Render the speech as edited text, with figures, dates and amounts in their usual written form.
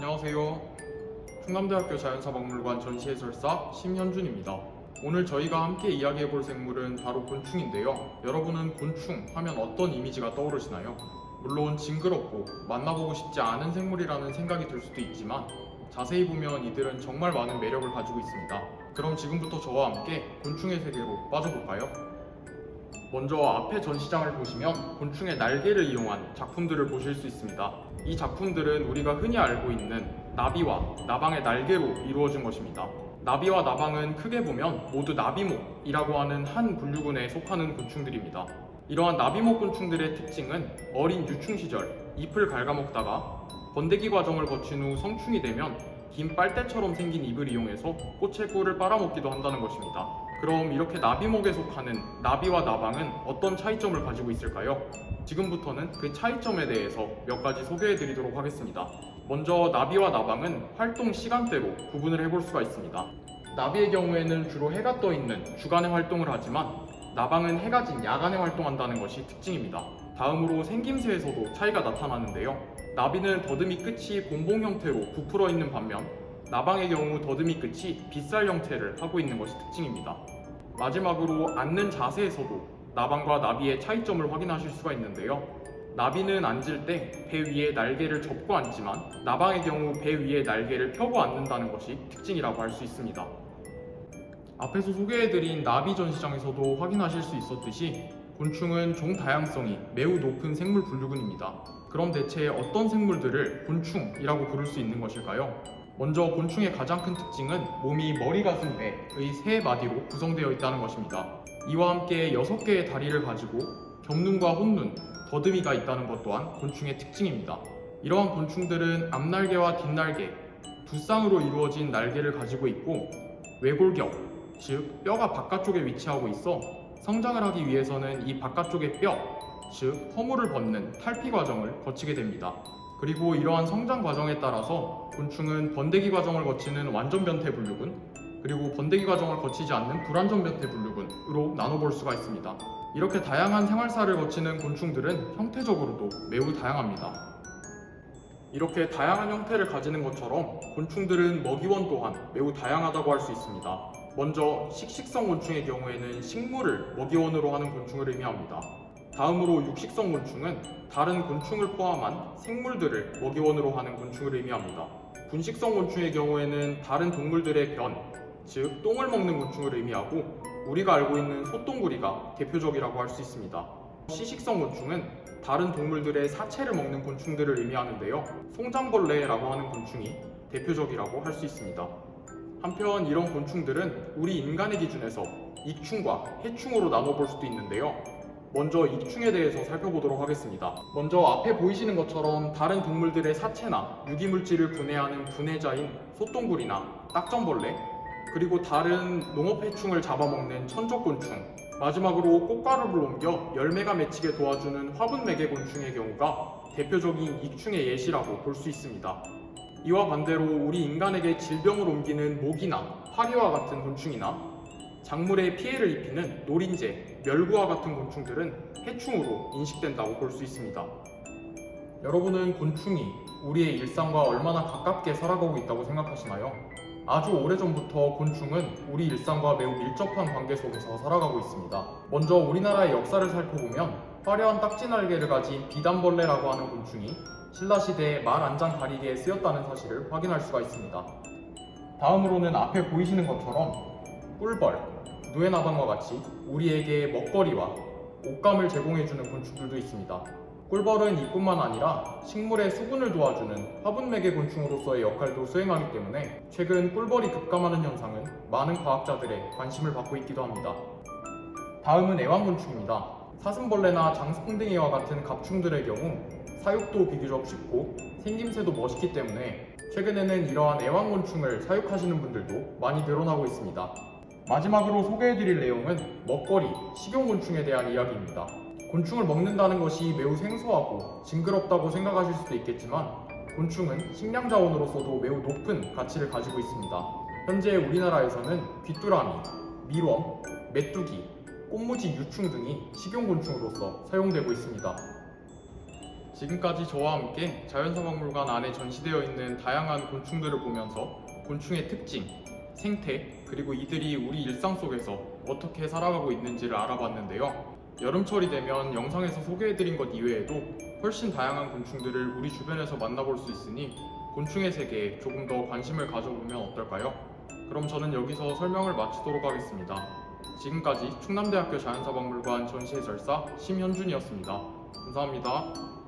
안녕하세요. 충남대학교 자연사박물관 전시해설사 심현준입니다. 오늘 저희가 함께 이야기해볼 생물은 바로 곤충인데요. 여러분은 곤충 하면 어떤 이미지가 떠오르시나요? 물론 징그럽고 만나보고 싶지 않은 생물이라는 생각이 들 수도 있지만 자세히 보면 이들은 정말 많은 매력을 가지고 있습니다. 그럼 지금부터 저와 함께 곤충의 세계로 빠져볼까요? 먼저 앞에 전시장을 보시면 곤충의 날개를 이용한 작품들을 보실 수 있습니다. 이 작품들은 우리가 흔히 알고 있는 나비와 나방의 날개로 이루어진 것입니다. 나비와 나방은 크게 보면 모두 나비목이라고 하는 한 분류군에 속하는 곤충들입니다. 이러한 나비목 곤충들의 특징은 어린 유충 시절 잎을 갉아먹다가 번데기 과정을 거친 후 성충이 되면 긴 빨대처럼 생긴 잎을 이용해서 꽃의 꿀을 빨아먹기도 한다는 것입니다. 그럼 이렇게 나비목에 속하는 나비와 나방은 어떤 차이점을 가지고 있을까요? 지금부터는 그 차이점에 대해서 몇 가지 소개해 드리도록 하겠습니다. 먼저 나비와 나방은 활동 시간대로 구분을 해볼 수가 있습니다. 나비의 경우에는 주로 해가 떠 있는 주간에 활동을 하지만 나방은 해가 진 야간에 활동한다는 것이 특징입니다. 다음으로 생김새에서도 차이가 나타나는데요. 나비는 더듬이 끝이 곤봉 형태로 부풀어 있는 반면 나방의 경우 더듬이 끝이 빗살 형태를 하고 있는 것이 특징입니다. 마지막으로 앉는 자세에서도 나방과 나비의 차이점을 확인하실 수가 있는데요. 나비는 앉을 때 배 위에 날개를 접고 앉지만 나방의 경우 배 위에 날개를 펴고 앉는다는 것이 특징이라고 할 수 있습니다. 앞에서 소개해드린 나비 전시장에서도 확인하실 수 있었듯이 곤충은 종 다양성이 매우 높은 생물 분류군입니다. 그럼 대체 어떤 생물들을 곤충이라고 부를 수 있는 것일까요? 먼저 곤충의 가장 큰 특징은 몸이 머리, 가슴, 배의 세 마디로 구성되어 있다는 것입니다. 이와 함께 6개의 다리를 가지고 겹눈과 혼눈, 더듬이가 있다는 것 또한 곤충의 특징입니다. 이러한 곤충들은 앞날개와 뒷날개, 두 쌍으로 이루어진 날개를 가지고 있고 외골격, 즉 뼈가 바깥쪽에 위치하고 있어 성장을 하기 위해서는 이 바깥쪽의 뼈, 즉 허물을 벗는 탈피 과정을 거치게 됩니다. 그리고 이러한 성장 과정에 따라서 곤충은 번데기 과정을 거치는 완전 변태 분류군, 그리고 번데기 과정을 거치지 않는 불완전 변태 분류군으로 나눠볼 수가 있습니다. 이렇게 다양한 생활사를 거치는 곤충들은 형태적으로도 매우 다양합니다. 이렇게 다양한 형태를 가지는 것처럼 곤충들은 먹이원 또한 매우 다양하다고 할 수 있습니다. 먼저 식식성 곤충의 경우에는 식물을 먹이원으로 하는 곤충을 의미합니다. 다음으로 육식성 곤충은 다른 곤충을 포함한 생물들을 먹이원으로 하는 곤충을 의미합니다. 분식성 곤충의 경우에는 다른 동물들의 변, 즉 똥을 먹는 곤충을 의미하고 우리가 알고 있는 소똥구리가 대표적이라고 할 수 있습니다. 시식성 곤충은 다른 동물들의 사체를 먹는 곤충들을 의미하는데요. 송장벌레라고 하는 곤충이 대표적이라고 할 수 있습니다. 한편 이런 곤충들은 우리 인간의 기준에서 익충과 해충으로 나눠볼 수도 있는데요. 먼저 익충에 대해서 살펴보도록 하겠습니다. 먼저 앞에 보이시는 것처럼 다른 동물들의 사체나 유기물질을 분해하는 분해자인 소똥구리나 딱정벌레, 그리고 다른 농업해충을 잡아먹는 천적곤충, 마지막으로 꽃가루를 옮겨 열매가 맺히게 도와주는 화분매개곤충의 경우가 대표적인 익충의 예시라고 볼 수 있습니다. 이와 반대로 우리 인간에게 질병을 옮기는 모기나 파리와 같은 곤충이나 작물에 피해를 입히는 노린재, 멸구와 같은 곤충들은 해충으로 인식된다고 볼 수 있습니다. 여러분은 곤충이 우리의 일상과 얼마나 가깝게 살아가고 있다고 생각하시나요? 아주 오래전부터 곤충은 우리 일상과 매우 밀접한 관계 속에서 살아가고 있습니다. 먼저 우리나라의 역사를 살펴보면 화려한 딱지날개를 가진 비단벌레라고 하는 곤충이 신라시대에 말 안장 가리개에 쓰였다는 사실을 확인할 수가 있습니다. 다음으로는 앞에 보이시는 것처럼 꿀벌, 누에나방과 같이 우리에게 먹거리와 옷감을 제공해주는 곤충들도 있습니다. 꿀벌은 이뿐만 아니라 식물의 수분을 도와주는 화분매개 곤충으로서의 역할도 수행하기 때문에 최근 꿀벌이 급감하는 현상은 많은 과학자들의 관심을 받고 있기도 합니다. 다음은 애완곤충입니다. 사슴벌레나 장수풍뎅이와 같은 갑충들의 경우 사육도 비교적 쉽고 생김새도 멋있기 때문에 최근에는 이러한 애완곤충을 사육하시는 분들도 많이 늘어나고 있습니다. 마지막으로 소개해드릴 내용은 먹거리, 식용곤충에 대한 이야기입니다. 곤충을 먹는다는 것이 매우 생소하고 징그럽다고 생각하실 수도 있겠지만 곤충은 식량자원으로서도 매우 높은 가치를 가지고 있습니다. 현재 우리나라에서는 귀뚜라미, 밀웜, 메뚜기, 꽃무지 유충 등이 식용곤충으로서 사용되고 있습니다. 지금까지 저와 함께 자연사박물관 안에 전시되어 있는 다양한 곤충들을 보면서 곤충의 특징, 생태, 그리고 이들이 우리 일상 속에서 어떻게 살아가고 있는지를 알아봤는데요. 여름철이 되면 영상에서 소개해드린 것 이외에도 훨씬 다양한 곤충들을 우리 주변에서 만나볼 수 있으니 곤충의 세계에 조금 더 관심을 가져보면 어떨까요? 그럼 저는 여기서 설명을 마치도록 하겠습니다. 지금까지 충남대학교 자연사박물관 전시해설사 심현준이었습니다. 감사합니다.